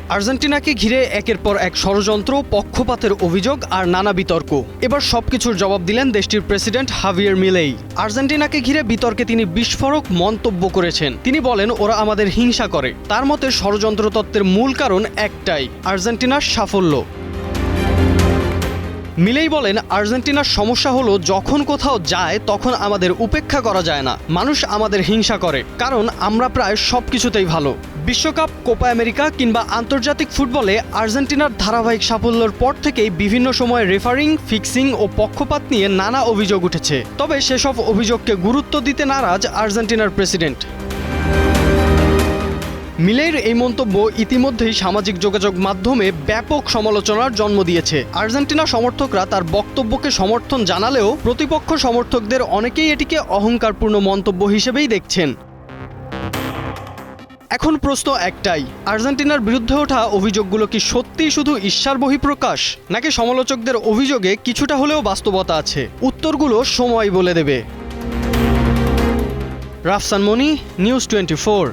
আর্জেন্টিনাকে ঘিরে একের পর এক ষড়যন্ত্র, পক্ষপাতের অভিযোগ আর নানা বিতর্ক। এবার সবকিছুর জবাব দিলেন দেশটির প্রেসিডেন্ট হাভিয়ের মিলেই। আর্জেন্টিনাকে ঘিরে বিতর্কে তিনি বিস্ফোরক মন্তব্য করেছেন। তিনি বলেন, ওরা আমাদের হিংসা করে। তার মতে ষড়যন্ত্র তত্ত্বের মূল কারণ একটাই, আর্জেন্টিনার সাফল্য। মিলেই বলেন, আর্জেন্টিনার সমস্যা হলো যখন কোথাও যায় তখন আমাদের উপেক্ষা করা যায় না। মানুষ আমাদের হিংসা করে, কারণ আমরা প্রায় সবকিছুতেই ভালো। বিশ্বকাপ, কোপা আমেরিকা কিংবা আন্তর্জাতিক ফুটবলে আর্জেন্টিনার ধারাবাহিক সাফল্যের পর থেকেই বিভিন্ন সময় রেফারিং, ফিক্সিং ও পক্ষপাত নিয়ে নানা অভিযোগ উঠেছে। তবে সেসব অভিযোগকে গুরুত্ব দিতে নারাজ আর্জেন্টিনার প্রেসিডেন্ট। মিলের এই মন্তব্য ইতিমধ্যেই সামাজিক যোগাযোগ মাধ্যমে ব্যাপক সমালোচনার জন্ম দিয়েছে। আর্জেন্টিনা সমর্থকরা তার বক্তব্যকে সমর্থন জানালেও প্রতিপক্ষ সমর্থকদের অনেকেই এটিকে অহংকারপূর্ণ মন্তব্য হিসেবেই দেখছেন। এখন প্রশ্ন একটাই, আর্জেন্টিনার বিরুদ্ধে ওঠা অভিযোগগুলো কি সত্যিই শুধু ঈর্ষার বহিঃপ্রকাশ, নাকি সমালোচকদের অভিযোগে কিছুটা হলেও বাস্তবতা আছে? উত্তরগুলো সময় বলে দেবে। রাফসান মনি, নিউজ 24।